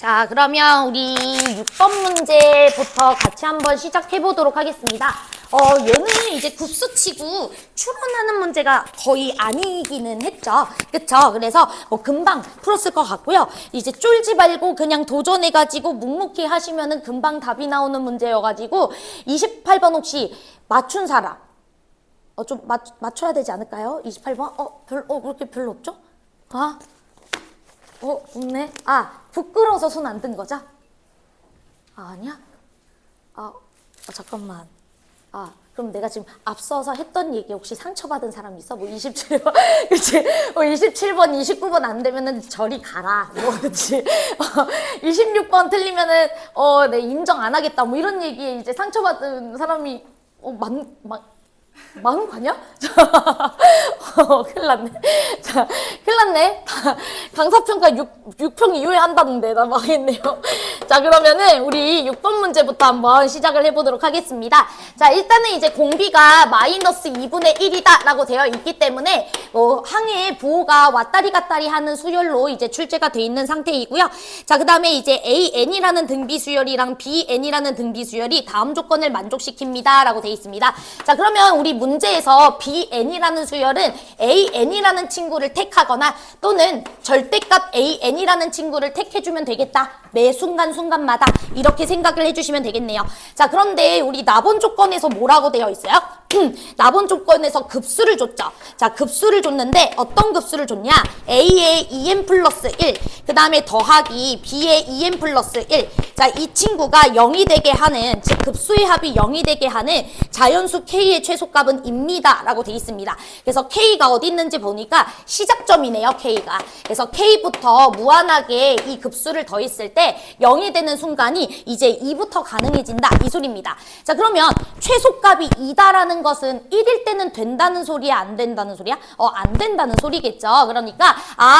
자, 그러면 우리 6번 문제부터 같이 한번 시작해 보도록 하겠습니다. 얘는 이제 급수치고 추론하는 문제가 거의 아니기는 했죠. 그쵸? 그래서 뭐 금방 풀었을 것 같고요. 이제 쫄지 말고 그냥 도전해가지고 묵묵히 하시면은 금방 답이 나오는 문제여가지고 28번 혹시 맞춘 사람? 좀 맞춰야 되지 않을까요? 28번? 그렇게 별로 없죠? 없네. 부끄러워서 손 안 든 거죠? 아니야? 잠깐만. 그럼 내가 지금 앞서서 했던 얘기 혹시 상처받은 사람 있어? 뭐 27번, 그치? 27번, 29번 안 되면은 저리 가라. 뭐, 그치? 26번 틀리면은, 내 인정 안 하겠다. 뭐 이런 얘기에 이제 상처받은 사람이, 많은 거 아니야? 큰일 났네. 자, 큰일 났네. 강사평가 6평 이후에 한다는데, 나 망했네요. 자, 그러면은, 우리 6번 문제부터 한번 시작을 해보도록 하겠습니다. 자, 일단은 이제 공비가 마이너스 2분의 1이다 라고 되어 있기 때문에, 항해 부호가 왔다리 갔다리 하는 수열로 이제 출제가 돼 있는 상태이고요. 자, 그 다음에 이제 AN이라는 등비 수열이랑 BN이라는 등비 수열이 다음 조건을 만족시킵니다 라고 돼 있습니다. 자, 그러면 우리 문제에서 BN이라는 수열은 AN이라는 친구를 택하거나 또는 절대값 AN이라는 친구를 택해주면 되겠다. 매 순간순간마다 이렇게 생각을 해주시면 되겠네요. 자, 그런데 우리 나번 조건에서 뭐라고 되어 있어요? 나번 조건에서 급수를 줬죠. 자, 급수를 줬는데 어떤 급수를 줬냐? A의 2n 플러스 1, 그 다음에 더하기 B의 2n 플러스 1. 자, 이 친구가 0이 되게 하는, 즉 급수의 합이 0이 되게 하는 자연수 K의 최소값은 입니다 라고 돼 있습니다. 그래서 K가 어디 있는지 보니까 시작점이네요, K가. 그래서 K부터 무한하게 이 급수를 더했을 때 0이 되는 순간이 이제 2부터 가능해진다, 이 소리입니다. 자, 그러면 최소값이 2다라는 것은 1일 때는 된다는 소리야, 안 된다는 소리야? 안 된다는 소리겠죠. 그러니까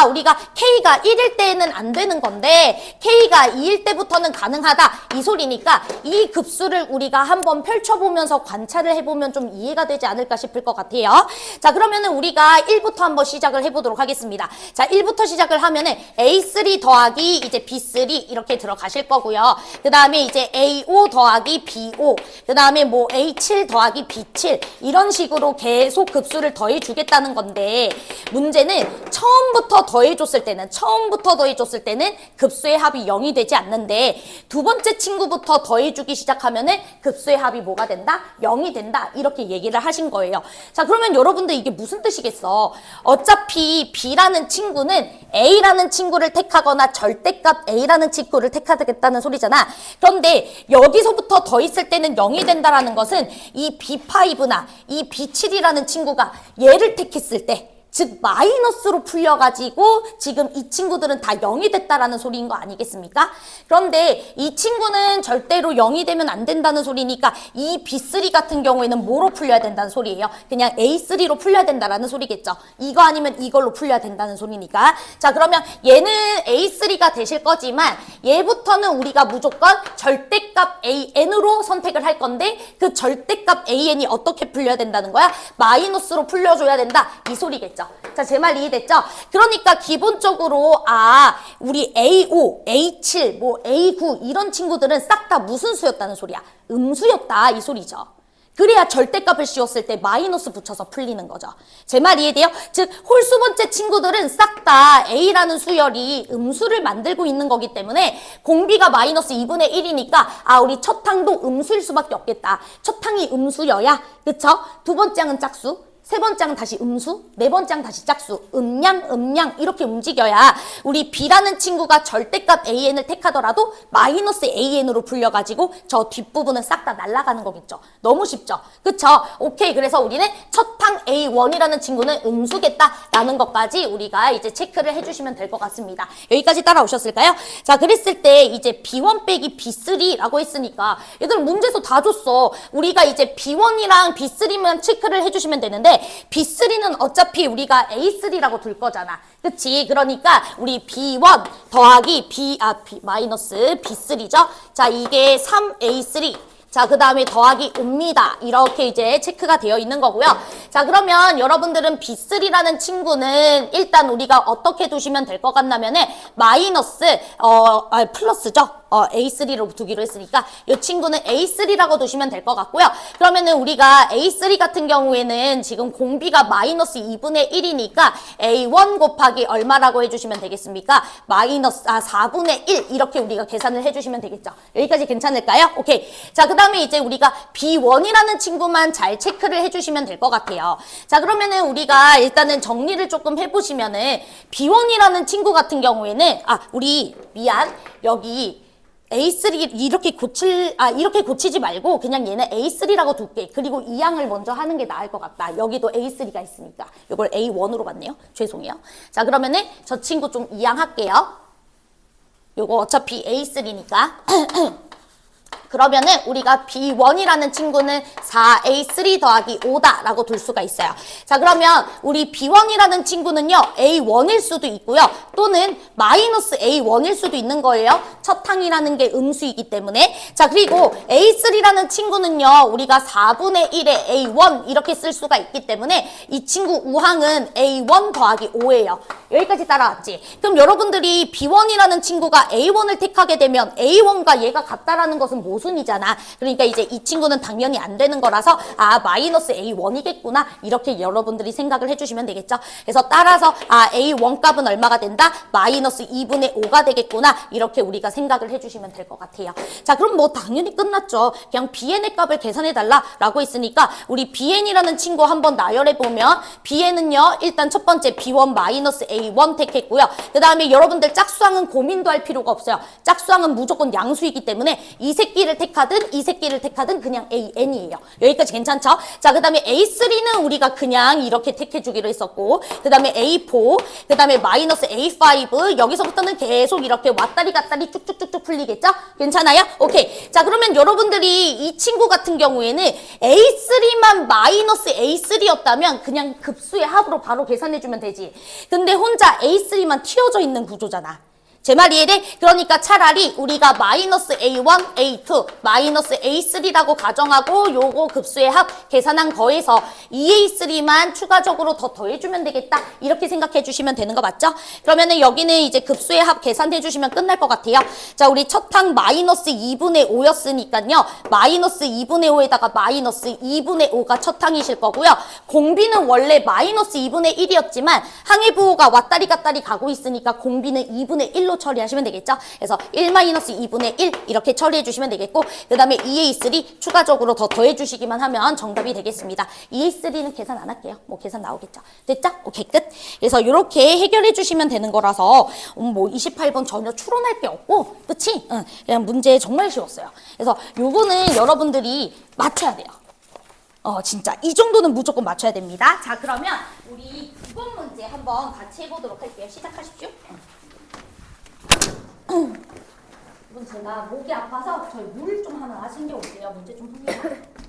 우리가 K가 1일 때에는 안 되는 건데 K가 2일 때부터는 가능하다, 이 소리니까 이 급수를 우리가 한번 펼쳐보면서 관찰을 해보면 좀 이해가 되지 않을까 싶을 것 같아요. 자, 그러면은 우리가 1부터 한번 시작을 해보도록 하겠습니다. 자, 1부터 시작을 하면은 A3 더하기 이제 B3 이렇게 들어가실 거고요. 그 다음에 이제 A5 더하기 B5, 그 다음에 뭐 A7 더하기 B7 이런 식으로 계속 급수를 더해주겠다는 건데, 문제는 처음부터 더해줬을 때는 급수의 합이 0이 되지 않는데 두 번째 친구부터 더해주기 시작하면은 급수의 합이 뭐가 된다? 0이 된다, 이렇게 얘기를 하신 거예요. 자, 그러면 여러분들 이게 무슨 뜻이겠어? 어차피 B라는 친구는 A라는 친구를 택하거나 절대값 A라는 친구를 택하겠다는 소리잖아. 그런데 여기서부터 더했을 때는 0이 된다라는 것은 이 B5나 이 B7이라는 친구가 얘를 택했을 때, 즉 마이너스로 풀려가지고 지금 이 친구들은 다 0이 됐다라는 소리인 거 아니겠습니까? 그런데 이 친구는 절대로 0이 되면 안 된다는 소리니까 이 B3 같은 경우에는 뭐로 풀려야 된다는 소리예요? 그냥 A3로 풀려야 된다라는 소리겠죠. 이거 아니면 이걸로 풀려야 된다는 소리니까. 자, 그러면 얘는 A3가 되실 거지만 얘부터는 우리가 무조건 절대값 AN으로 선택을 할 건데 그 절대값 AN이 어떻게 풀려야 된다는 거야? 마이너스로 풀려줘야 된다, 이 소리겠죠. 자, 제 말 이해됐죠? 그러니까 기본적으로 우리 A5, A7, 뭐 A9 이런 친구들은 싹 다 무슨 수였다는 소리야? 음수였다, 이 소리죠. 그래야 절대값을 씌웠을 때 마이너스 붙여서 풀리는 거죠. 제 말 이해돼요? 즉 홀수 번째 친구들은 싹 다 A라는 수열이 음수를 만들고 있는 거기 때문에 공비가 마이너스 2분의 1이니까 우리 첫 항도 음수일 수밖에 없겠다. 첫 항이 음수여야, 그쵸? 두 번째 항은 짝수, 세 번째 항 다시 음수, 네 번째 항 다시 짝수, 음양 이렇게 움직여야 우리 B라는 친구가 절대값 AN을 택하더라도 마이너스 AN으로 풀려가지고 저 뒷부분은 싹 다 날아가는 거겠죠. 너무 쉽죠? 그쵸? 오케이. 그래서 우리는 첫 항 A1이라는 친구는 음수겠다라는 것까지 우리가 이제 체크를 해주시면 될 것 같습니다. 여기까지 따라오셨을까요? 자, 그랬을 때 이제 B1 빼기 B3라고 했으니까 얘들 문제에서 다 줬어. 우리가 이제 B1이랑 B3만 체크를 해주시면 되는데 B3는 어차피 우리가 A3라고 둘 거잖아. 그치? 그러니까 우리 B1 더하기 B 마이너스 B3죠? 자, 이게 3A3 자, 그 다음에 더하기 5입니다. 이렇게 이제 체크가 되어 있는 거고요. 자, 그러면 여러분들은 B3라는 친구는 일단 우리가 어떻게 두시면 될 것 같냐면은 마이너스, 플러스죠. A3로 두기로 했으니까 이 친구는 A3라고 두시면 될 것 같고요. 그러면은 우리가 A3 같은 경우에는 지금 공비가 마이너스 2분의 1이니까 A1 곱하기 얼마라고 해주시면 되겠습니까? 마이너스 4분의 1 이렇게 우리가 계산을 해주시면 되겠죠. 여기까지 괜찮을까요? 오케이. 자, 그 다음에 이제 우리가 B1이라는 친구만 잘 체크를 해주시면 될 것 같아요. 자, 그러면은 우리가 일단은 정리를 조금 해보시면은 B1이라는 친구 같은 경우에는 여기 A3 이렇게 고치지 말고 그냥 얘는 A3라고 둘게. 그리고 이 양을 먼저 하는 게 나을 것 같다. 여기도 A3가 있으니까. 이걸 A1으로 봤네요. 죄송해요. 자, 그러면은 저 친구 좀 이양할게요. 요거 어차피 A3니까. 그러면은 우리가 B1이라는 친구는 4A3 더하기 5다 라고 둘 수가 있어요. 자, 그러면 우리 B1이라는 친구는요, A1일 수도 있고요. 또는 마이너스 A1일 수도 있는 거예요. 첫 항이라는 게 음수이기 때문에. 자, 그리고 A3라는 친구는요, 우리가 4분의 1에 A1 이렇게 쓸 수가 있기 때문에 이 친구 우항은 A1 더하기 5예요. 여기까지 따라왔지? 그럼 여러분들이 B1이라는 친구가 A1을 택하게 되면 A1과 얘가 같다라는 것은 모순이잖아. 그러니까 이제 이 친구는 당연히 안 되는 거라서 마이너스 A1이겠구나. 이렇게 여러분들이 생각을 해주시면 되겠죠. 그래서 따라서 A1 값은 얼마가 된다? 마이너스 2분의 5가 되겠구나. 이렇게 우리가 생각을 해주시면 될 것 같아요. 자, 그럼 뭐 당연히 끝났죠. 그냥 BN의 값을 계산해달라라고 했으니까 우리 BN이라는 친구 한번 나열해보면 BN은요, 일단 첫 번째 B1 마이너스 A1 택했고요. 그 다음에 여러분들 짝수항은 고민도 할 필요가 없어요. 짝수항은 무조건 양수이기 때문에 이 새끼를 택하든 이 새끼를 택하든 그냥 AN이에요. 여기까지 괜찮죠? 자, 그 다음에 A3는 우리가 그냥 이렇게 택해주기로 했었고, 그 다음에 A4, 그 다음에 마이너스 A5, 여기서부터는 계속 이렇게 왔다리 갔다리 쭉쭉쭉쭉 풀리겠죠? 괜찮아요? 오케이. 자, 그러면 여러분들이 이 친구 같은 경우에는 A3만 마이너스 A3였다면 그냥 급수의 합으로 바로 계산해주면 되지. 근데 혼자 A3만 튀어져 있는 구조잖아. 제 말 이해돼? 그러니까 차라리 우리가 마이너스 A1, A2, 마이너스 A3라고 가정하고 요거 급수의 합 계산한 거에서 2A3만 추가적으로 더 더해주면 되겠다. 이렇게 생각해 주시면 되는 거 맞죠? 그러면은 여기는 이제 급수의 합 계산해 주시면 끝날 것 같아요. 자, 우리 첫 항 마이너스 2분의 5였으니까요. 마이너스 2분의 5에다가 마이너스 2분의 5가 첫 항이실 거고요. 공비는 원래 마이너스 2분의 1이었지만 항의 부호가 왔다리 갔다리 가고 있으니까 공비는 2분의 1로 처리하시면 되겠죠. 그래서 1-2분의 1 이렇게 처리해 주시면 되겠고, 그 다음에 2A3 추가적으로 더 더해 주시기만 하면 정답이 되겠습니다. 2A3는 계산 안 할게요. 뭐 계산 나오겠죠. 됐죠? 오케이, 끝. 그래서 이렇게 해결해 주시면 되는 거라서 뭐 28번 전혀 추론할 게 없고, 그치? 응, 그냥 문제 정말 쉬웠어요. 그래서 요거는 여러분들이 맞춰야 돼요. 진짜 이 정도는 무조건 맞춰야 됩니다. 자, 그러면 우리 9번 문제 한번 같이 해보도록 할게요. 시작하십시오. 이건 제가 목이 아파서 저희 물 좀 하나 챙겨올게요. 문제 좀 풀게요.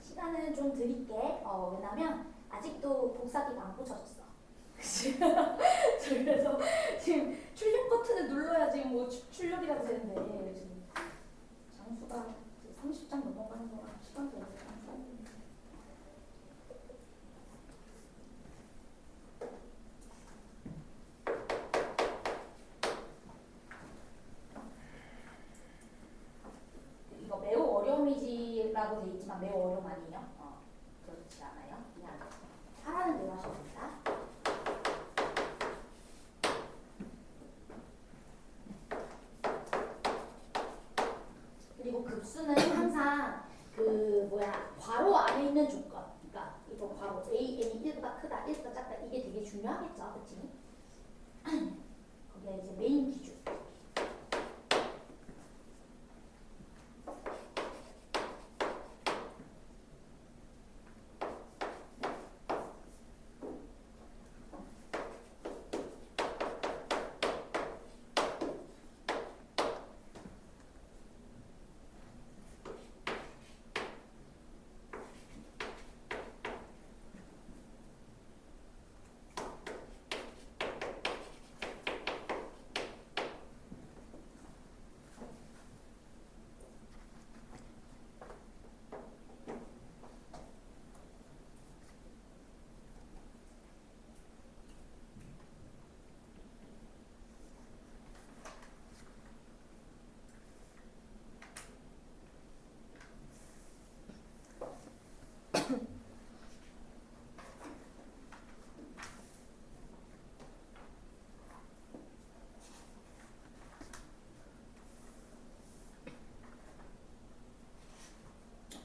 시간은 좀 드릴게. 왜냐면 아직도 복사기가 안 꽂혀졌어. 그래서 지금 출력 버튼을 눌러야 지금 뭐 출력이라도 되는데 지금 장수가 30장 넘어가는 거랑 시간도 없어. 이거 매우 어려움이지라고 돼 있지만 매우 어려움 아니에요? 그렇지 않아요. 그냥 하라는 대로 하셔도 됩니다. 괄호 안에 있는 조건. 그러니까 이거 괄호 AN이 1보다 크다, 1보다 작다 이게 되게 중요하겠죠, 그치? 거기가 이제 메인 기준.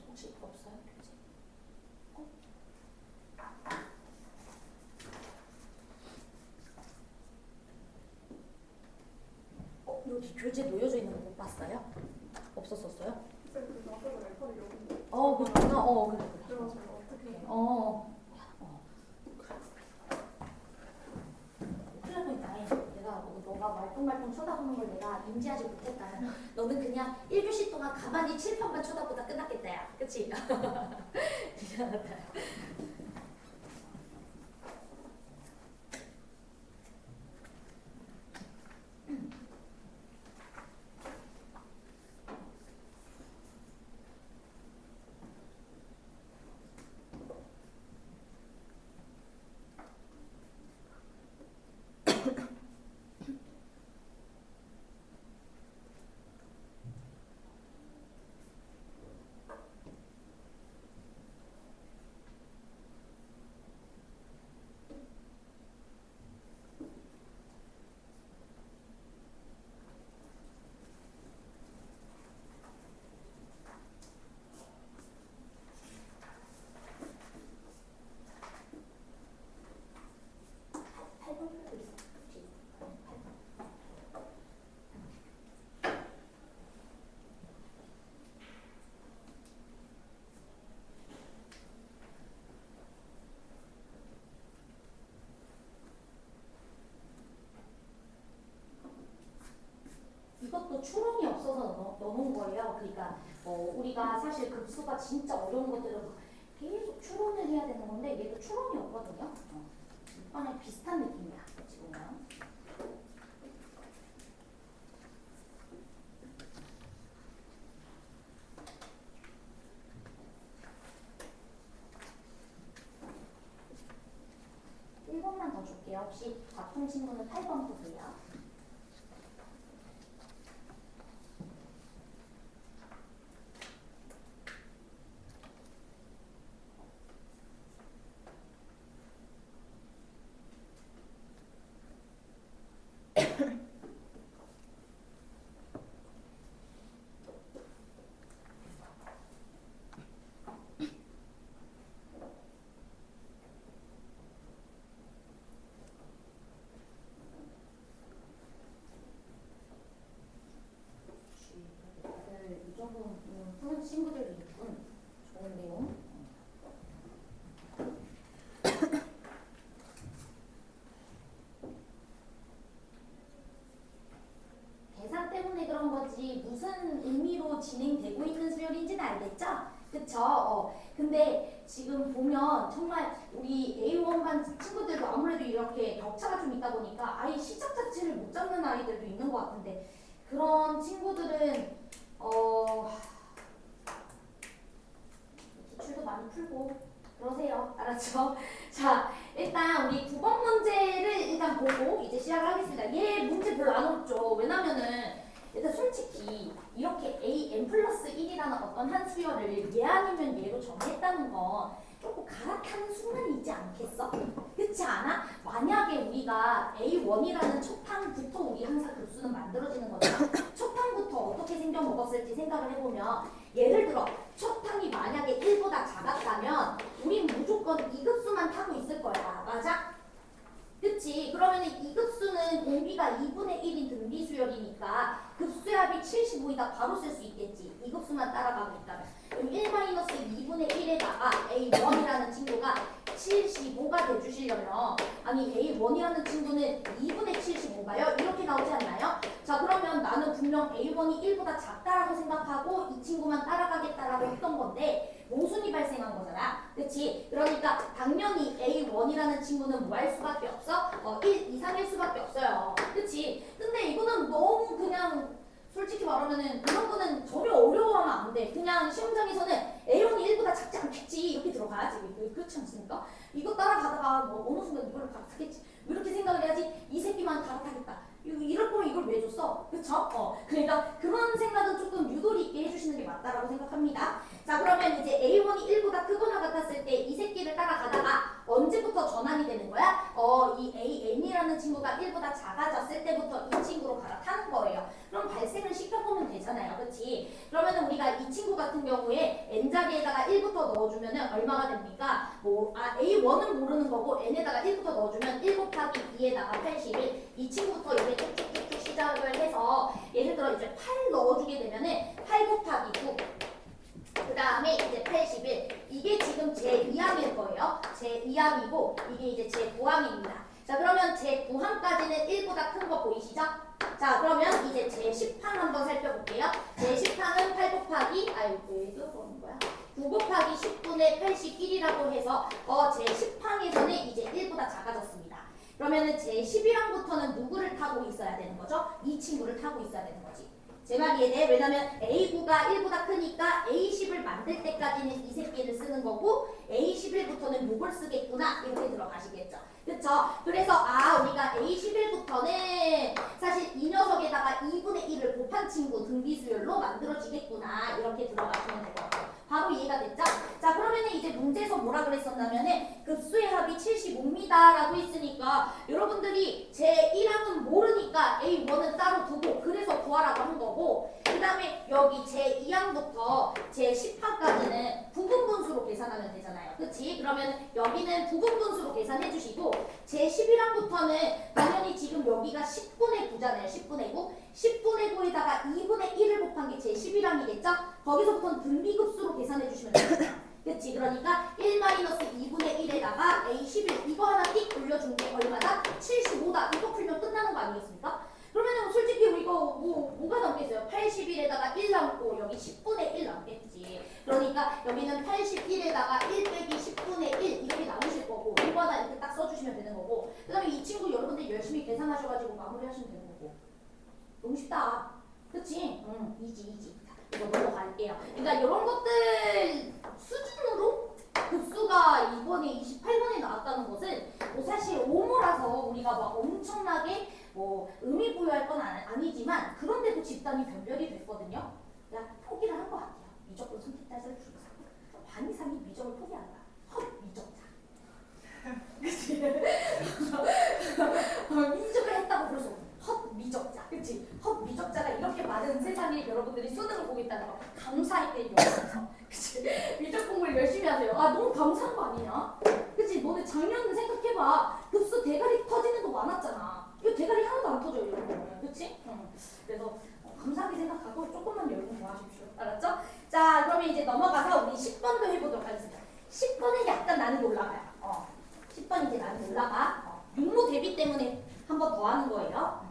혹시 없어요? 교재? 여기 교재 놓여져 있는 거 못 봤어요? 없었었어요? 그렇구나. 그래. 큰일 뻔했다. 내가 너가 말똥말똥 쳐다보는 걸 내가 인지하지 못했다. 너는 그냥 1교시 동안 가만히 칠판만 쳐다보다 끝났겠다, 야. 그치? 미안하다. 이것도 추론이 없어서 넣어놓은 거예요. 그러니까 우리가 사실 급수가 진짜 어려운 것들은 계속 추론을 해야 되는 건데 얘도 추론이 없거든요. 이번에 비슷한 느낌이야. 지금은. 더 줄게요. 혹시 바쁜 친구는 8번 보세요. 이 정도 푸는 친구들이 있군. 좋은 내용. 계산 때문에 그런 거지 무슨 의미로 진행되고 있는 수열인지는 알겠죠? 그쵸? 근데 지금 보면 정말 우리 A1반 친구들도 아무래도 이렇게 격차가 좀 있다 보니까 아예 시작 자체를 못 잡는 아이들도 있는 것 같은데 그런 친구들은 기출도 많이 풀고 그러세요. 알았죠? 자, 일단 우리 9번 문제를 일단 보고 이제 시작을 하겠습니다. 얘 문제 별로 안 어렵죠. 왜냐면은 일단 솔직히 이렇게 an 플러스 1이라는 어떤 한 수열을 얘 아니면 얘로 정했다는 건 조금 갈아타는 순간이 있지 않겠어? 그렇지 않아? 만약에 우리가 A1이라는 첫 판부터 우리 항상 급수는 만들어지는 거잖아. 첫 판부터 어떻게 생겨 먹었을지 생각을 해보면 예를 들어 첫 항이 만약에 1보다 작았다면 우린 무조건 이 급수만 타고 있을 거야. 맞아? 그치? 그러면 이 급수는 공비가 2분의 1인 등비수열이니까 급수의 합이 75이다 바로 쓸 수 있겠지. 이 급수만 따라가고 있다면. 그럼 1-2분의 1에다가 A1이라는 친구가 75가 돼주시려면 아니 A1이라는 친구는 2분의 75가요? 이렇게 나오지 않나요? 자 그러면 나는 분명 A1이 1보다 작다라고 생각하고 이 친구만 따라가겠다라고 했던 건데 모순이 발생한 거잖아. 그치? 그러니까 당연히 A1이라는 친구는 뭐 할 수밖에 없어? 1 이상일 수밖에 없어요. 그치? 근데 이거는 너무 그냥 솔직히 말하면은 그런 거는 전혀 어려워하면 안 돼. 그냥 시험장에서는 A1이 1보다 작지 않겠지 이렇게 들어가야지. 그렇지 않습니까? 이거 따라가다가 뭐 어느 순간 이걸 갈아타겠지. 이렇게 생각을 해야지. 이 새끼만 갈아타겠다. 이럴 거면 이걸 왜 줬어? 그쵸? 그러니까 그런 생각은 조금 유도리 있게 해주시는 게 맞다라고 생각합니다. 자 그러면 이제 A1이 1보다 크거나 같았을 때 이 새끼를 따라가다가 언제부터 전환이 되는 거야? 이 AN이라는 친구가 1보다 작아졌을 때부터 이 친구로 갈아타는 거예요. 그럼 발생을 시켜보면 되잖아요. 그치? 그러면 우리가 이 친구 같은 경우에 N자리에다가 1부터 넣어주면 얼마가 됩니까? A1은 모르는 거고 N에다가 1부터 넣어주면 1 곱하기 2에다가 81. 이 친구부터 이제 쭉쭉쭉쭉 시작을 해서 예를 들어 이제 8 넣어주게 되면은 8 곱하기 9. 그 다음에 이제 81. 이게 지금 제 2항일 거예요. 제 2항이고 이게 이제 제 9항입니다. 자 그러면 제 9항까지는 1보다 큰 거 보이시죠? 자 그러면 이제 제 10항 한번 살펴볼게요. 제 10항은 8 곱하기 왜 그런 거야? 9 곱하기 10분의 81이라고 해서 제 10항에서는 이제 1보다 작아졌습니다. 그러면은 제 11항부터는 누구를 타고 있어야 되는 거죠? 이 친구를 타고 있어야 되는 거지. 제 말 이해돼? 왜냐면 A9가 1보다 크니까 A10을 만들 때까지는 이 새끼를 쓰는 거고 A11부터는 요걸 쓰겠구나 이렇게 들어가시겠죠. 그쵸? 그래서 우리가 A11부터는 사실 이 녀석에다가 2분의 1을 곱한 친구 등비수열로 만들어지겠구나 이렇게 들어가시면 될 것 같아요. 바로 이해가 됐죠? 자 그러면 이제 문제에서 뭐라 그랬었냐면은 급수의 합이 75입니다 라고 했으니까 여러분들이 제 1항은 모르니까 A1은 따로 두고 그래서 구하라고 한 거고 그 다음에 여기 제 2항부터 제 10항까지는 부분분수로 계산하면 되잖아요. 그치? 그러면 여기는 부분분수로 계산해 주시고 제 11항부터는 당연히 지금 여기가 10분의 9잖아요. 10분의 9. 10분의 9에다가 2분의 1을 곱한 게 제 11항이겠죠? 거기서부터는 등비급수로 계산해 주시면 됩니다. 그치? 그러니까 1-2분의 1에다가 A11 이거 하나 띡 올려준 게 얼마다? 75다. 이거 풀면 끝나는 거 아니겠습니까? 그러면은 솔직히 이거 뭐가 남겠어요? 81에다가 1 남고 여기 10분의 1 남겠지. 그러니까 여기는 81에다가 1 빼기 10분의 1 이렇게 나오실 거고 이거 하나 이렇게 딱 써주시면 되는 거고 그 다음에 이 친구 여러분들 열심히 계산하셔가지고 마무리하시면 되는 거고 너무 쉽다. 그치? 이지. 이거 넘어갈게요. 그러니까 이런 것들 수준으로 급수가 이번에 28번에 나왔다는 것은 사실 오모라서 우리가 막 엄청나게 의미 부여할 건 아니지만 그런데도 집단이 변별이 됐거든요. 그냥 포기를 한 것 같아요. 미적분 선택 따지를 중에서 반 이상이 미적을 포기한다. 헛 미적자. 그치? 미적을 했다고 그래서 헛 미적자. 그치? 헛 미적자가 이렇게 많은 세상에 여러분들이 수능을 보고 있다는 거 감사했대 여기서. 그치? 미적 공부를 열심히 하세요. 너무 감사한 거 아니냐? 그치? 너네 작년 생각해봐. 급수 대가리 터지는 거 많았잖아. 이거 대가리 하나도 안 터져요 이런 거는. 그치? 그래서 감사하게 생각하고 조금만 열고 구하십시오. 알았죠? 자 그러면 이제 넘어가서 우리 10번도 해보도록 하겠습니다. 10번은 약간 난이도 올라가요. 10번 이제 난이도 올라가. 육모 대비 때문에 한 번 더 하는 거예요.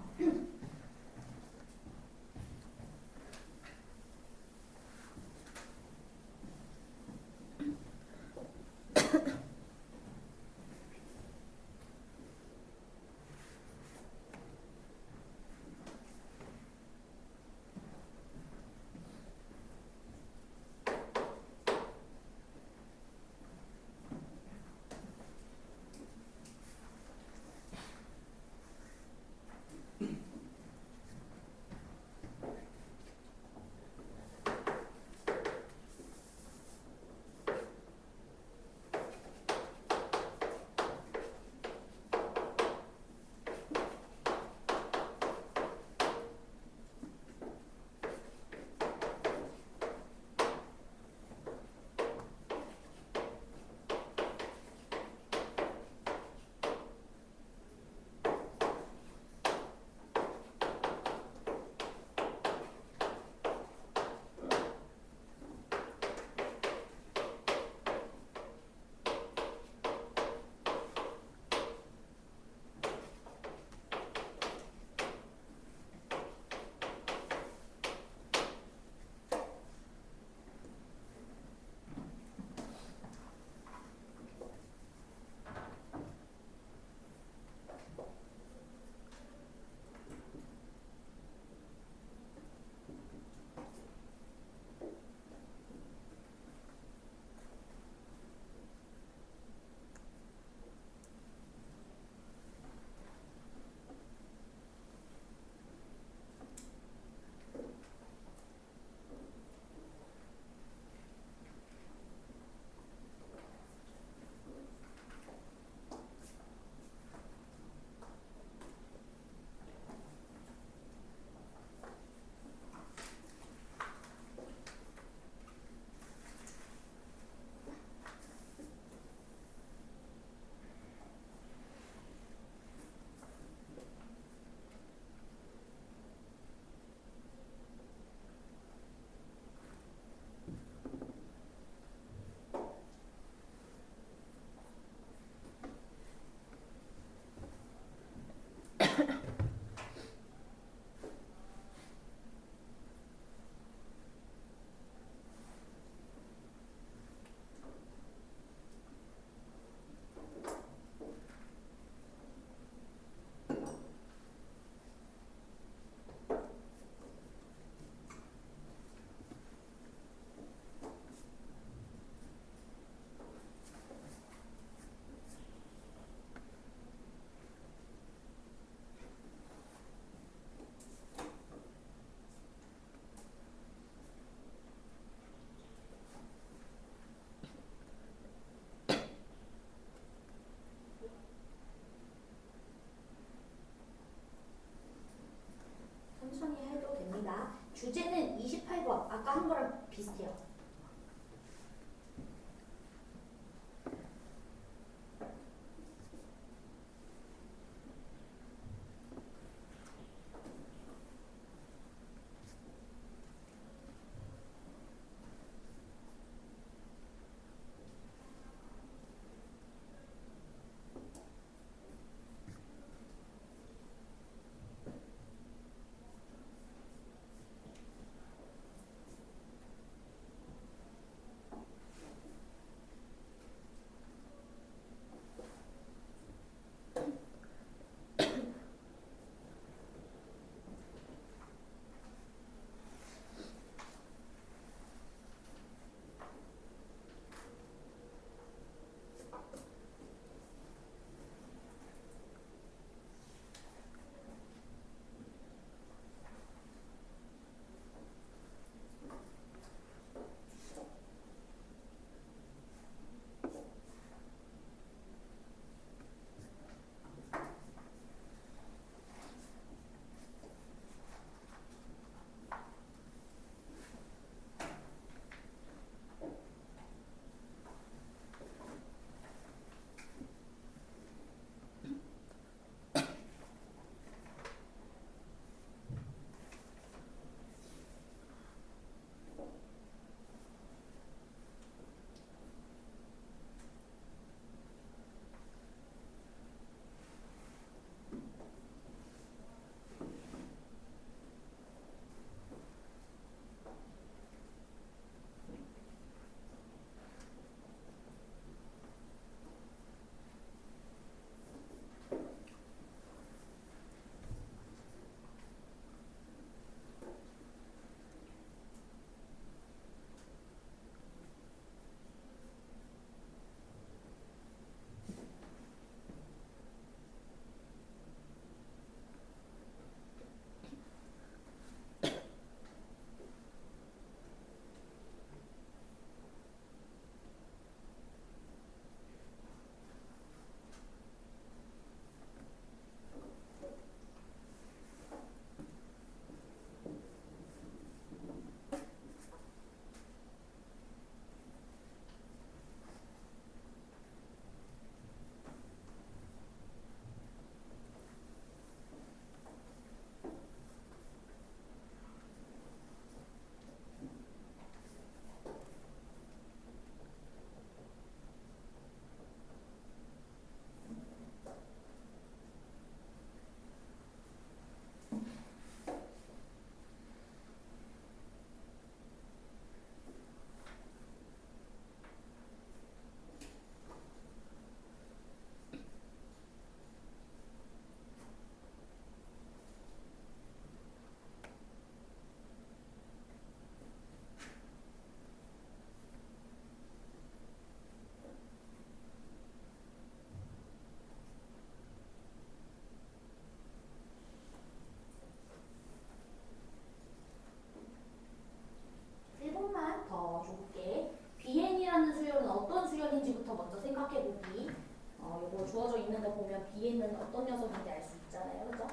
수열인지부터 먼저 생각해보기. 이거 주어져 있는 거 보면 B에는 어떤 녀석인지 알 수 있잖아요. 그죠?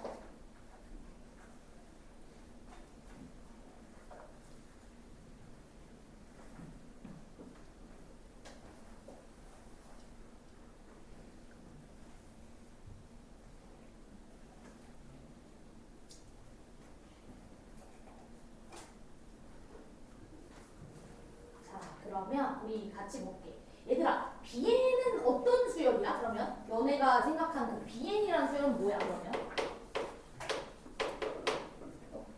그러면 우리 같이 볼게. 얘들아, BN은 어떤 수열이야? 그러면 너네가 생각하는 BN이라는 수열은 뭐야? 그러면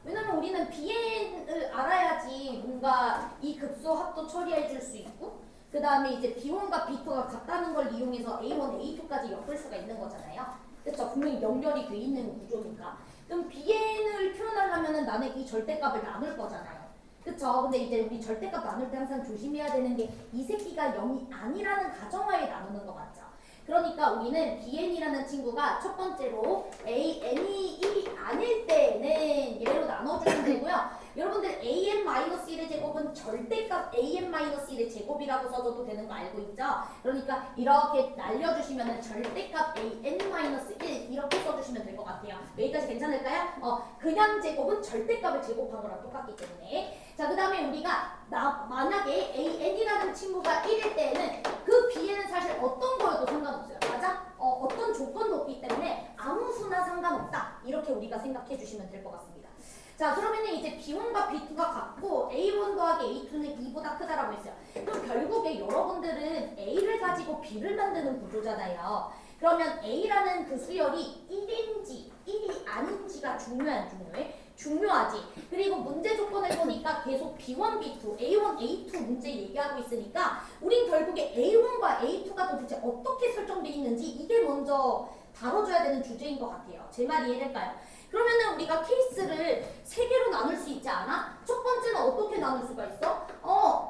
왜냐면 우리는 BN을 알아야지 뭔가 이 급소 합도 처리해 줄 수 있고 그 다음에 이제 B1과 B2가 같다는 걸 이용해서 A1, A2까지 엮을 수가 있는 거잖아요. 그렇죠? 분명히 연결이 돼 있는 구조니까. 그럼 BN을 표현하려면 나는 이 절대값을 나눌 거잖아요. 그쵸? 근데 이제 우리 절대값 나눌 때 항상 조심해야 되는 게 이 새끼가 0이 아니라는 가정하에 나누는 거 맞죠? 그러니까 우리는 BN이라는 친구가 첫 번째로 AN이 1이 아닐 때는 얘로 나눠주면 되고요. 여러분들 AN-1의 제곱은 절대값 AN-1의 제곱이라고 써줘도 되는 거 알고 있죠? 그러니까 이렇게 날려주시면 절대값 AN-1 이렇게 써주시면 될 것 같아요. 여기까지 괜찮을까요? 그냥 제곱은 절대값을 제곱한 거랑 똑같기 때문에. 자, 그 다음에 우리가 만약에 AN이라는 친구가 1일 때는 그 B에는 사실 어떤 거여도 상관없어요. 맞아? 어떤 조건도 없기 때문에 아무 수나 상관없다. 이렇게 우리가 생각해 주시면 될 것 같습니다. 자, 그러면은 이제 B1과 B2가 같고 A1 더하기 A2는 2보다 크다라고 했어요. 그럼 결국에 여러분들은 A를 가지고 B를 만드는 구조잖아요. 그러면 A라는 그 수열이 1인지 1이 아닌지가 중요해? 중요하지. 그리고 문제 조건을 보니까 계속 B1, B2, A1, A2 문제 얘기하고 있으니까 우린 결국에 A1과 A2가 도대체 어떻게 설정되어 있는지 이게 먼저 다뤄줘야 되는 주제인 것 같아요. 제 말이 이해될까요? 그러면은 우리가 케이스를 세 개로 나눌 수 있지 않아? 첫 번째는 어떻게 나눌 수가 있어?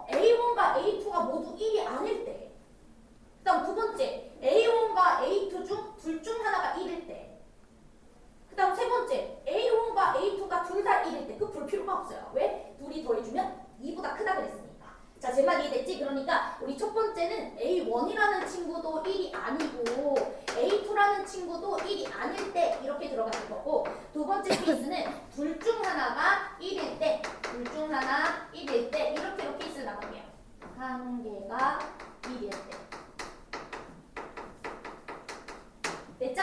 A1과 A2가 모두 1이 아닐 때. 그 다음 두 번째, A1과 A2 중 둘 중 하나가 1일 때. 그 다음 세 번째, A1과 A2가 둘 다 1일 때. 그 볼 필요가 없어요. 왜? 둘이 더해주면 2보다 크다 그랬으니까. 자, 제 말 이해됐지? 그러니까 우리 첫 번째는 A1이라는 친구도 1이 아니고 A2라는 친구도 1이 아닐 때 이렇게 들어갈 거고 두 번째 케이스는 둘 중 하나가 1일 때, 둘 중 하나 1일 때 이렇게 케이스를 나눠볼게요. 한 개가 1일 때. 됐죠?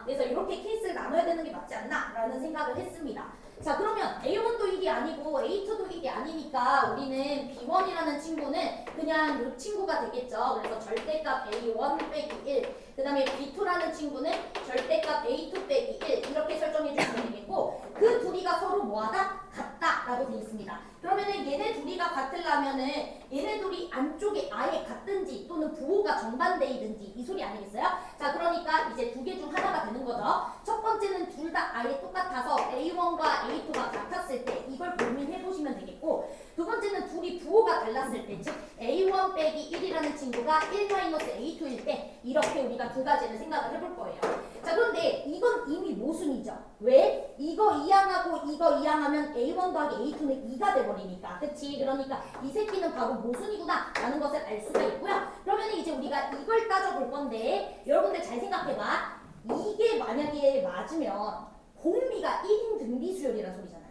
그래서 이렇게 케이스를 나눠야 되는 게 맞지 않나? 라는 생각을 했습니다. 자, 그러면 A1도 1이 아니고 A2도 1이 아니니까 우리는 B1이라는 친구는 그냥 이 친구가 되겠죠. 그래서 절대값 A1 빼기 1. 그 다음에 B2라는 친구는 절대값 A2 빼기 1. 이렇게 설정해 주시면 되겠고 그 둘이가 서로 뭐하다? 같다 라고 되어 있습니다. 그러면은 얘네 둘이가 같으려면은 얘네 둘이 안쪽에 아예 같든지 또는 부호가 정반대이든지 이 소리 아니겠어요? 자, 그러니까 이제 두 개 중 하나가 되는 거죠. 첫 번째는 둘 다 아예 똑같아서 A1과 A2가 같았을 때 이걸 고민해 보시면 되겠고 두 번째는 둘이 부호가 달랐을 때 즉 A1 빼기 1이라는 친구가 1-A2일 때 이렇게 우리가 두 가지를 생각을 해볼 거예요. 자, 그런데 이건 이미 모순이죠. 왜? 이거 이항하고 이거 이항하면 A1 더하기 A2는 2가 돼버리니까. 그치? 그러니까 이 새끼는 바로 모순이구나 라는 것을 알 수가 있고요. 그러면 이제 우리가 이걸 따져볼 건데 여러분들 잘 생각해봐. 이게 만약에 맞으면 공비가 1인 등비 수열이라는 소리잖아요.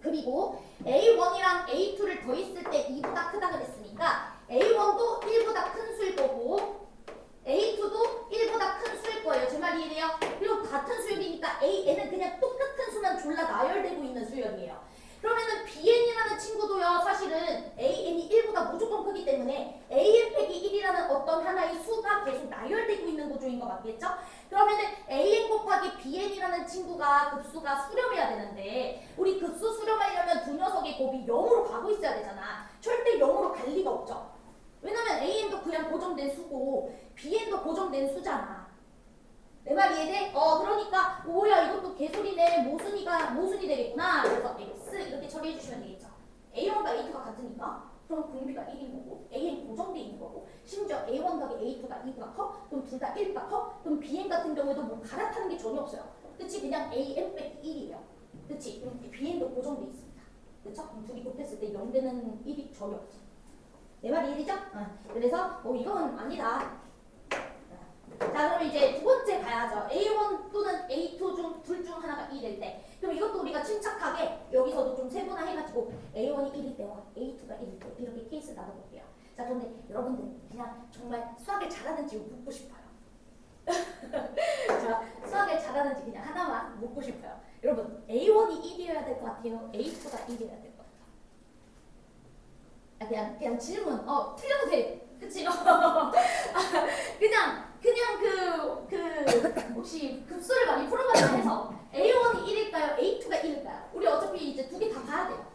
그리고 A1이랑 A2를 더했을 때 2보다 크다 그랬으니까 A1도 1보다 큰 수일 거고 A2도 1보다 큰 수일 거예요. 제 말 이해돼요? 그리고 같은 수열이니까 AN은 그냥 똑같은 수만 졸라 나열되고 있는 수열이에요. 그러면은 BN이라는 친구도요, 사실은 AN이 1보다 무조건 크기 때문에 AN 빼기 1이라는 어떤 하나의 수가 계속 나열되고 있는 구조인 거 맞겠죠? 그러면은 AN 곱하기 BN이라는 친구가 급수가 수렴해야 되는데 우리 급수 수렴하려면 두 녀석의 곱이 0으로 가고 있어야 되잖아. 절대 0으로 갈 리가 없죠. 왜냐면 AN도 그냥 고정된 수고 BN도 고정된 수잖아. 내 말 이해돼? 그러니까 뭐야 이것도 개소리네. 모순이 되겠구나. 그래서 X 이렇게 처리해 주시면 되겠죠. A1과 A2가 같으니까 그럼 공비가 1인 거고 AN 고정돼 있는 거고 심지어 A1 더하기 A2가 2보다 커? 그럼 둘 다 1보다 커? 그럼 BN 같은 경우에도 뭐 갈아타는 게 전혀 없어요. 그치? 그냥 AN 빼기 1이에요. 그치? 그럼 BN도 고정돼 있습니다. 그쵸? 그럼 둘이 곱했을 때 0되는 일이 전혀 없지. 내 말이 이해되죠? 그래서 이건 아니다. 자, 그럼 이제 두 번째 가야죠. A1 또는 A2 중 둘 중 하나가 1일 때. 그럼 이것도 우리가 침착하게 여기서도 좀 세분화해가지고 A1이 1일 때와 A2가 1일 때 이렇게 케이스 나눠볼게요. 자, 그런데 여러분들 그냥 정말 수학을 잘하는지 묻고 싶어요. 자, 수학을 잘하는지 그냥 하나만 묻고 싶어요. 여러분, A1이 1이어야 될 것 같아요? A2가 1이어야 될 것 같아요? 그냥 질문. 틀려도 돼. 그치? 혹시 급수를 많이 풀어봤나 해서 A1이 1일까요? A2가 1일까요? 우리 어차피 이제 두 개 다 봐야 돼요.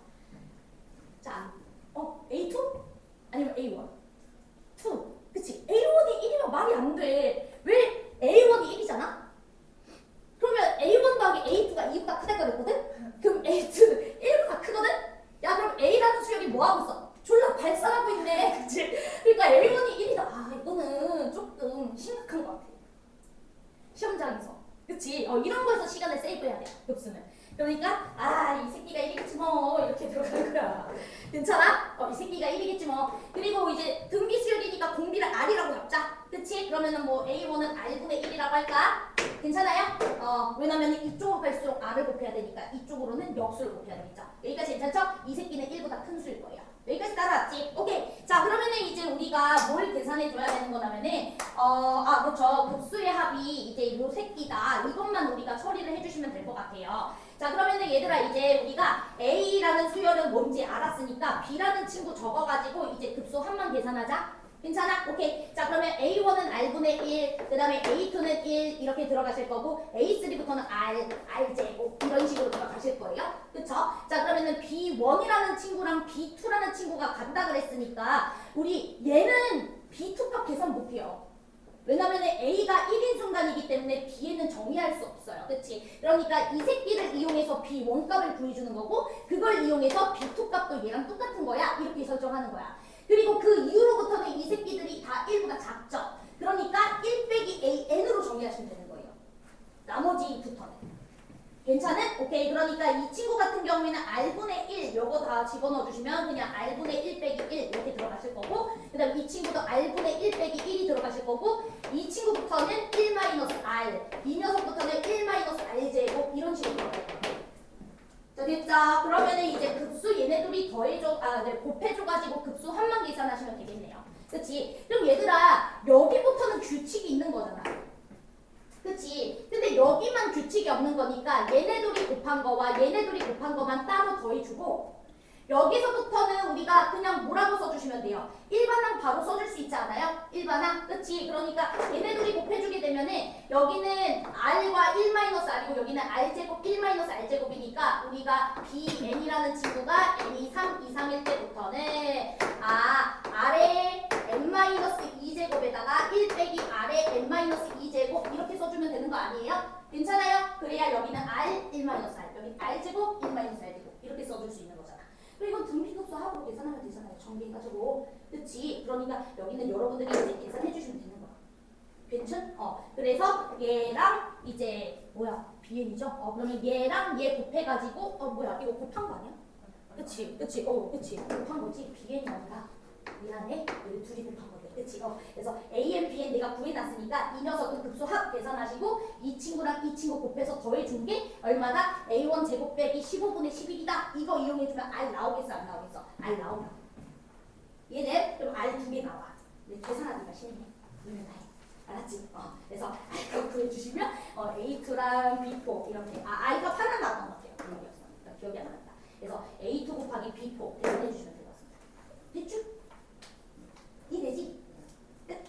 자, A2? 아니면 A1? 2. 그치? A1이 1이면 말이 안 돼. 왜 A1이 1이잖아? 그러면 A1 더하기 A2가 2보다 크다 그랬거든? 그럼 A2는 1보다 크거든? 야, 그럼 A라는 수열이 뭐하고 있어? 졸라 발산하고 있네. 그치? 그러니까 A1이 1이다. 이거는 조금 심각한 것 같아. 시험장에서. 그치? 이런 거에서 시간을 세이브해야 돼. 급수는. 그러니까 이 새끼가 1이겠지 뭐 이렇게 들어가는 거야. 괜찮아? 이 새끼가 1이겠지 뭐. 그리고 이제 등비 수열이니까 공비를 R이라고 잡자. 그치? 그러면은 뭐 A1은 R분의 1이라고 할까? 괜찮아요? 왜냐면 이쪽으로 갈수록 R을 곱해야 되니까 이쪽으로는 역수를 곱해야 되겠죠. 여기까지 괜찮죠? 이 새끼는 1보다 큰 수일 거예요. 여기까지 따라왔지? 오케이. 자, 그러면은 이제 우리가 뭘 계산해줘야 되는 거냐면은, 그렇죠. 급수의 합이 이제 요 새끼다. 이것만 우리가 처리를 해주시면 될 것 같아요. 자, 그러면은 얘들아, 이제 우리가 A라는 수열은 뭔지 알았으니까 B라는 친구 적어가지고 이제 급수 합만 계산하자. 괜찮아? 오케이. 자, 그러면 A1은 R분의 1, 그 다음에 A2는 1 이렇게 들어가실 거고 A3부터는 R제곱 이런 식으로 들어가실 거예요. 그쵸? 자, 그러면은 B1이라는 친구랑 B2라는 친구가 간다 그랬으니까 우리 얘는 B2 값 계산 못해요. 왜냐면 A가 1인 순간이기 때문에 B에는 정의할 수 없어요. 그치? 그러니까 이 새끼를 이용해서 B1 값을 구해주는 거고 그걸 이용해서 B2 값도 얘랑 똑같은 거야. 이렇게 설정하는 거야. 그리고 그 이후로부터는 이 새끼들이 다 1보다 작죠. 그러니까 1 빼기 AN으로 정의하시면 되는 거예요. 나머지부터는. 괜찮은? 오케이. 그러니까 이 친구 같은 경우에는 R분의 1 요거 다 집어넣어 주시면 그냥 R분의 1 빼기 1 이렇게 들어가실 거고 그 다음 이 친구도 R분의 1 빼기 1이 들어가실 거고 이 친구부터는 1 마이너스 R 이 녀석부터는 1 마이너스 R제곱 이런 식으로 들어갈 거예요. 자, 됐죠? 그러면은 이제 급수 얘네들이 곱해줘가지고 급수 합만 계산하시면 되겠네요. 그치? 그럼 얘들아, 여기부터는 규칙이 있는 거잖아. 그치? 근데 여기만 규칙이 없는 거니까 얘네들이 곱한 거와 얘네들이 곱한 거만 따로 더해주고 여기서부터는 우리가 그냥 뭐라고 써주시면 돼요? 일반항 바로 써줄 수 있지 않아요? 일반항? 그치? 그러니까 얘네들이 곱해주게 되면은 여기는 R과 1-R이고 여기는 R제곱 1-R제곱이니까 우리가 BN이라는 친구가 N이 3 이상일 때부터는 R의 N-2제곱에다가 1 빼기 R의 N-2제곱 이렇게 써주면 되는 거 아니에요? 괜찮아요? 그래야 여기는 R 1-R 여기 R제곱 1-R제곱 이렇게 써줄 수 있는 거잖아. 이건 등비급수 합으로 계산하면 되잖아요. 정비해가지고. 그치? 그러니까 여기는 여러분들이 이제 계산해주시면 되는 거야. 괜찮? 그래서 얘랑 이제 BN이죠? 그러면 얘랑 얘 곱해가지고 이거 곱한 거 아니야? 그치? 그치? 그치? 곱한 거지? BN이 아니라 미안해. 우리 둘이 곱한 거지. 그치? 그래서 AN, BN 내가 구해놨으니까 이 녀석은 급수 합 계산하시고 이 친구랑 이 친구 곱해서 더해준 게 얼마나? A1 제곱 빼기 15분의 11이다. 이거 이용해주면 R 나오겠어? 안 나오겠어? R 나오나? 얘네 그럼 R 두 개 나와. 근데 계산하기가 쉽네. 이면 다 해. 알았지? 그래서 R값 구해주시면 A2랑 B4 이렇게 R값 하나 나왔던 것 같아요. 기억이 기억이 안 난다. 그래서 A2 곱하기 B4 계산해주시면 될 것 같습니다. 됐죠? 이해되지? 끝.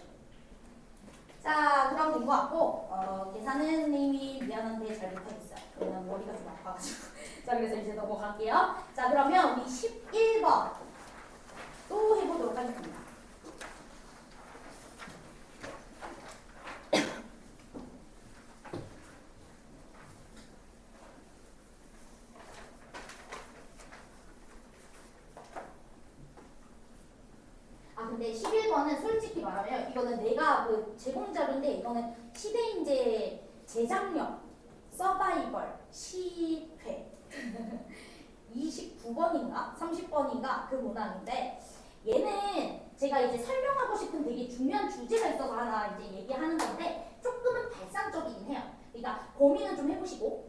자, 그럼 된 것 같고 계산은 이미 미안한데 잘 못하겠어요. 왜냐면 머리가 좀 아파가지고. 자, 그래서 이제 넘어갈게요. 자, 그러면 우리 11번 또 해보도록 하겠습니다. 근데 11번은 솔직히 말하면 이거는 내가 제공자료인데 이거는 시대인재 제작력 서바이벌 10회 29번인가 30번인가 그 문항인데 얘는 제가 이제 설명하고 싶은 되게 중요한 주제가 있어서 하나 이제 얘기하는 건데 조금은 발상적이긴 해요. 그러니까 고민은 좀 해보시고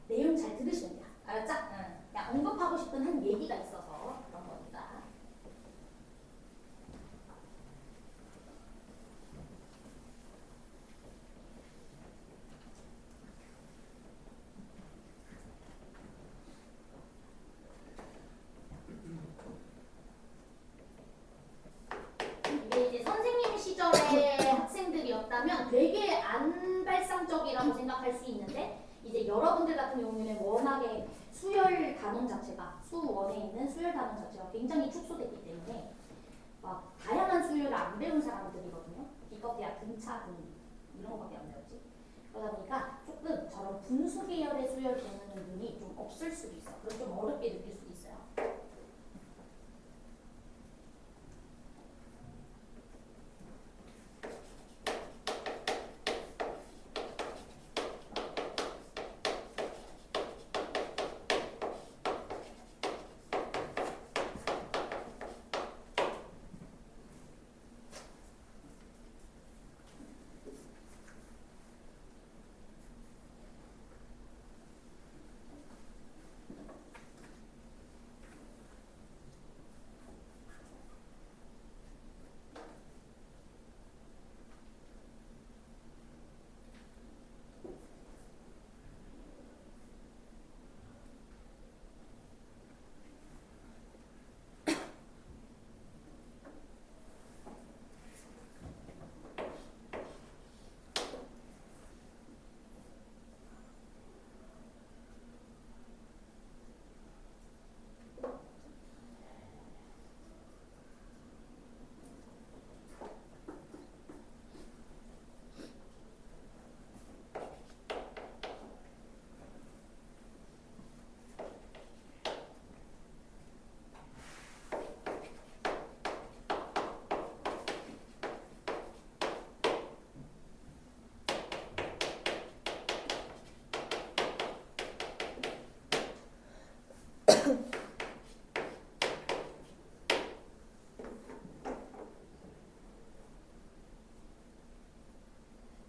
내용 잘 들으시면 돼요. 알았죠? 응. 그냥 언급하고 싶은 한 얘기가 있어서 그런 겁니다. 이게 이제 선생님 시절의 학생들이었다면 되게 안 발상적이라고 생각할 수 있는데 이제 여러분들 같은 경우에는 워낙에 수열 단원 자체가 수원에 있는 수열 단원 자체가 굉장히 축소됐기 때문에 막 다양한 수열을 안 배운 사람들이거든요. 기껏해야 등차 등 이런 거밖에 안 배웠지. 그러다 보니까 조금 저런 분수 계열의 수열 배우는 분이 좀 없을 수도 있어. 그럼 좀 어렵게 느낄 수도 있어요.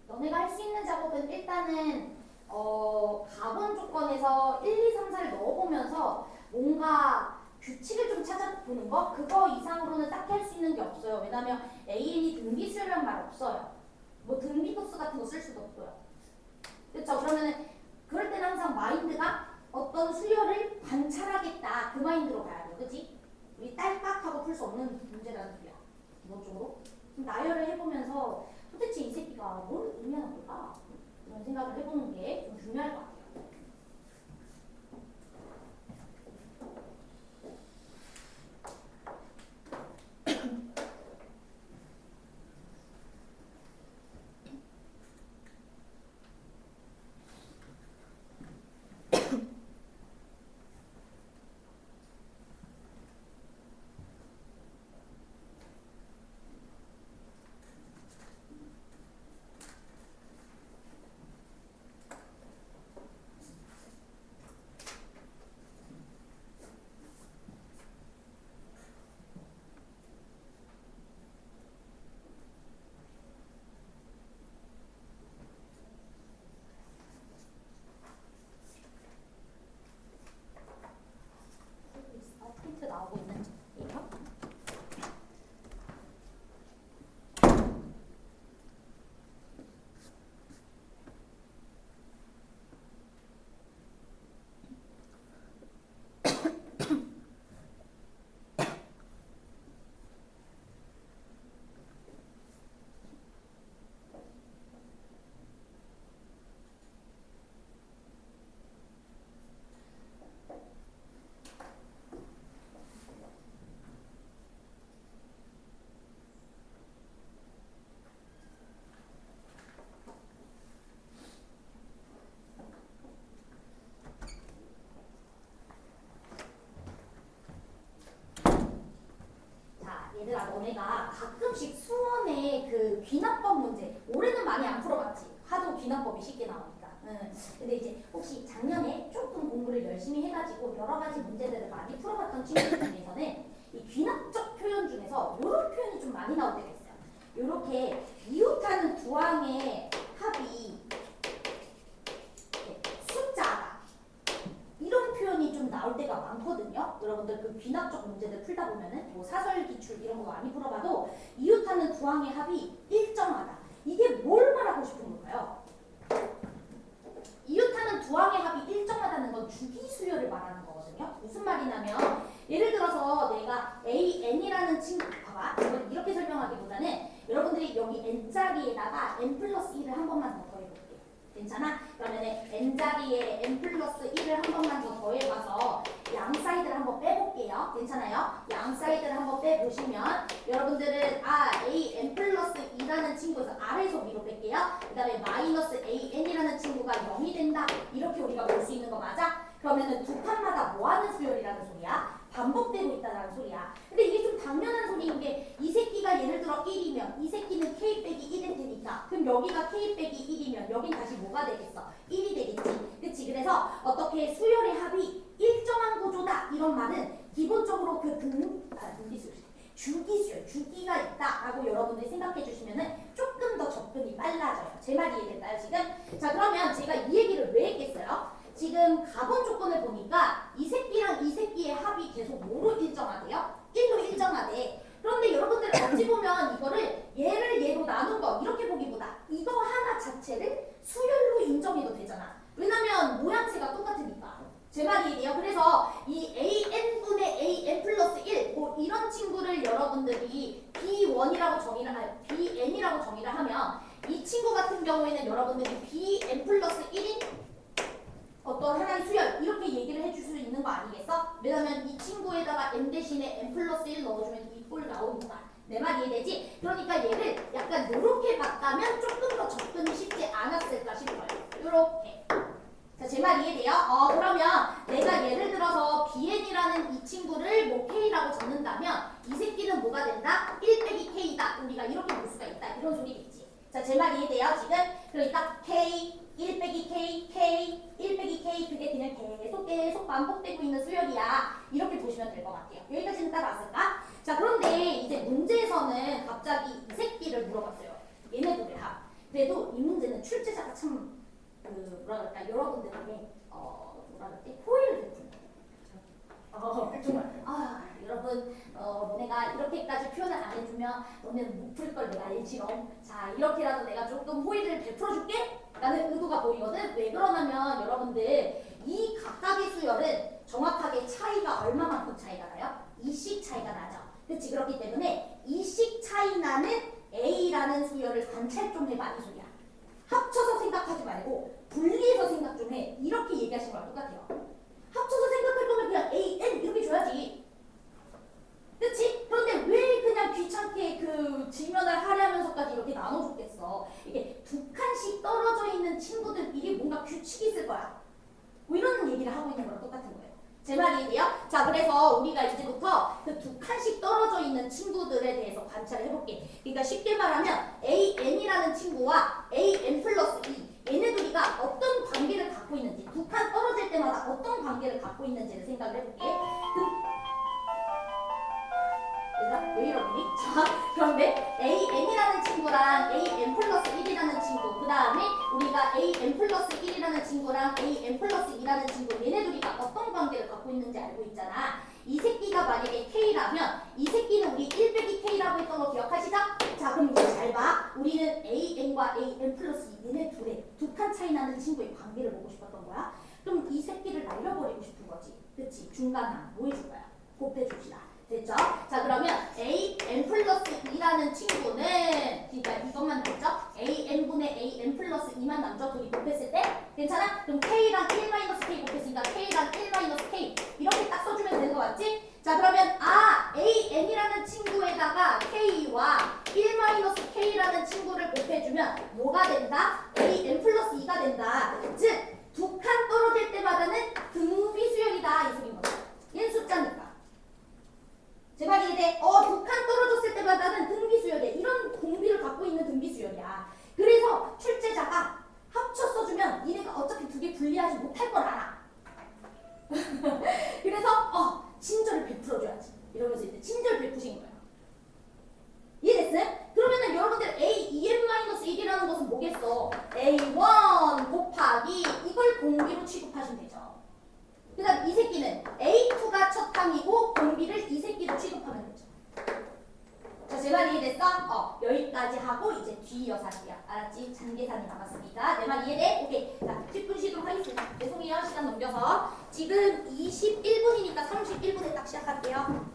너네가 할 수 있는 작업은 일단은 가본 조건에서 1, 2, 3, 4를 넣어보면서 뭔가 규칙을 좀 찾아보는 거? 그거 이상으로는 딱히 할 수 있는 게 없어요. 왜냐면 AN이 등비수열이란 말 없어요. 뭐 등비도수 같은 거 쓸 수도 없고요. 그렇죠? 그러면은 그럴 때는 항상 마인드가 어떤 수열을 관찰하겠다 그 마인드로 가야 돼요. 그치? 우리 딸깍하고 풀 수 없는 문제라는 소리야. 기본적으로. 나열을 해보면서 도대체 이 새끼가 뭘 의미하는 걸까? 이런 생각을 해보는 게 좀 중요할 것 같아요. 힌트 나오고 있는 얘기요? 얘들아 너네가 가끔씩 수원의 그 귀납법 문제 올해는 많이 안 풀어봤지. 하도 귀납법이 쉽게 나오니까. 근데 이제 혹시 작년에 조금 공부를 열심히 해가지고 여러 가지 문제들을 많이 풀어봤던 친구들 중에서는 이 귀납적 표현 중에서 이런 표현이 좀 많이 나올 때가 있어요. 이렇게 이웃하는 두 항의 합이 숫자다. 이런 표현이 좀 나올 때가 많거든요. 여러분들 그 귀납적 문제들 풀다 보면은 뭐 사설 기출 이런 거 많이 풀어봐도 이웃하는 두 항의 합이 일정하다. 이게 뭘 말하고 싶은 걸까요? 이웃하는 두 항의 합이 일정하다는 건 주기 수열을 말하는 거거든요. 무슨 말이냐면 예를 들어서 내가 AN이라는 친구 봐봐. 이건 이렇게 설명하기보다는 여러분들이 여기 N자리에다가 N 플러스 1을 한 번만 더 더해볼게요. 괜찮아? 그러면은 N자리에 N 플러스 1을 한 번만 더 더해봐서 양 사이드를 한번 빼볼게요. 괜찮아요? 양 사이드를 한번 빼보시면 여러분들은 A N 플러스 2라는 친구에서 아래에서 위로 뺄게요. 그 다음에 마이너스 AN이라는 친구가 0이 된다. 이렇게 우리가 볼 수 있는 거 맞아? 그러면은 두 칸마다 뭐 하는 수열이라는 소리야? 반복되고 있다는 소리야. 근데 이게 좀 당연한 소리인 게 이 새끼가 예를 들어 1이면 이 새끼는 K 빼기 1일 테니까 그럼 여기가 K 빼기 1이면 여긴 다시 뭐가 되겠어? 1이 되겠지. 그치? 그래서 어떻게 수열의 합이 일정한 구조다 이런 말은 기본적으로 그 주기수열, 주기가 있다라고 여러분들이 생각해 주시면은 조금 더 접근이 빨라져요. 제 말이 이해될까요 지금? 자 그러면 제가 이 얘기를 왜 했겠어요? 지금 가본 조건을 보니까 이 새끼랑 이 새끼의 합이 계속 뭐로 일정하대요? 1로 일정하대. 그런데 여러분들 어찌 보면 이거를 얘를 얘로 나눈 거 이렇게 보기보다 이거 하나 자체를 수열로 인정해도 되잖아. 왜냐면 모양새가 똑같으니까. 제 말이 이해요? 그래서 이 AN분의 AN 플러스 1, 뭐 이런 친구를 여러분들이 B1이라고 BN이라고 정의를 하면 이 친구 같은 경우에는 여러분들이 BN 플러스 1인 어떤 하나의 수열 이렇게 얘기를 해줄 수 있는 거 아니겠어? 왜냐면 이 친구에다가 n 대신에 n 플러스 1 넣어주면 이 꼴 나오니까. 내 말 이해되지? 그러니까 얘를 약간 요렇게 봤다면 조금 더 접근이 쉽지 않았을까 싶어요. 요렇게. 자, 제 말 이해돼요? 그러면 내가 예를 들어서 BN이라는 이 친구를 뭐 K라고 적는다면 이 새끼는 뭐가 된다? 1 빼기 K다. 우리가 이렇게 볼 수가 있다. 이런 소리겠지. 자, 제 말 이해돼요? 지금? 그러니까 K 1 빼기 K, K, 1 빼기 K 그게 그냥 계속 반복되고 있는 수열이야. 이렇게 보시면 될 것 같아요. 여기까지는 따라왔을까? 자, 그런데 이제 문제에서는 갑자기 이 새끼를 물어봤어요. 얘네들의 합. 그래도 이 문제는 출제자가 참 뭐라 그럴까 여러분들에게 뭐라 그럴까 호의를 베푼 정말 여러분 너네가 이렇게까지 표현을 안 해주면 너네는 못 풀 걸 내가 알지롱. 자 이렇게라도 내가 조금 호의를 베풀어줄게 라는 의도가 보이거든. 왜 그러냐면 여러분들 이 각각의 수열은 정확하게 차이가 얼마만큼 차이가 나요? 2씩 차이가 나죠. 그치? 그렇기 때문에 2씩 차이 나는 A라는 수열을 관찰 좀 해봐 이 소리야. 합쳐서 생각하지 말고 분리해서 생각 좀 해. 이렇게 얘기하신 거랑 똑같아요. 합쳐서 생각할 거면 그냥 A, N 이렇게 줘야지. 그치? 그런데 왜 그냥 귀찮게 그 직면을 하려면서까지 이렇게 나눠줬겠어. 이게 두 칸씩 떨어져 있는 친구들끼리 뭔가 규칙이 있을 거야. 뭐 이런 얘기를 하고 있는 거랑 똑같은 거예요. 제 말이 돼요? 자, 그래서 우리가 이제부터 그 두 칸씩 떨어져 있는 친구들에 대해서 관찰을 해볼게. 그러니까 쉽게 말하면 AN이라는 친구와 AN 플러스 2 얘네들이가 어떤 관계를 갖고 있는지 두 칸 떨어질 때마다 어떤 관계를 갖고 있는지를 생각을 해볼게. 왜 이러니? 자, 그런데 AN이라는 친구랑 AN 플러스 1이라는 친구 그 다음에 우리가 AN 플러스 1이라는 친구랑 AN 플러스 2라는 친구 얘네들이가 어떤 관계를 갖고 있는지 알고 있잖아. 이 새끼가 만약에 K라면 이 새끼는 우리 1 빼기 K라고 했던 거 기억하시죠? 자 그럼 이제 잘 봐. 우리는 AN과 AN 플러스 2 얘네 둘의 두 칸 차이 나는 친구의 관계를 보고 싶었던 거야. 그럼 이 새끼를 날려버리고 싶은 거지. 그치? 중간항 뭐 해줄 거야? 곱해줍시다. 됐죠? 자 그러면 AN 플러스 2라는 친구는 그러니까 이것만 남죠? AN분의 AN 플러스 2만 남죠? 둘이 곱했을 때? 괜찮아? 그럼 K랑 1-K 곱했으니까 K랑 1-K 이렇게 딱 써주면 되는 거 맞지? 자 그러면 AN이라는 친구에다가 K와 1-K라는 친구를 곱해주면 뭐가 된다? AN 플러스 2가 된다. 즉 두 칸 떨어질 때마다는 등비수열이다 이 소리인 거죠. 얘는 숫자니까. 제 말이 이제 두 칸 떨어졌을 때마다는 등비수열이야. 이런 공비를 갖고 있는 등비수열이야. 그래서 출제자가 합쳐 써주면 니네가 어차피 두 개 분리하지 못할 걸 알아. 그래서 친절을 베풀어줘야지. 이러면서 이제 되죠. 그 다음 이 새끼는 A2가 첫 항이고 공비를 이 새끼로 취급하면 되죠. 자, 제 말 이해됐어? 여기까지 하고 이제 뒤 여사기야. 알았지? 잔계산이 남았으니까. 내 말 이해돼? 오케이. 자, 10분 쉬도록 하겠습니다. 죄송해요. 시간 넘겨서. 지금 21분이니까 31분에 딱 시작할게요.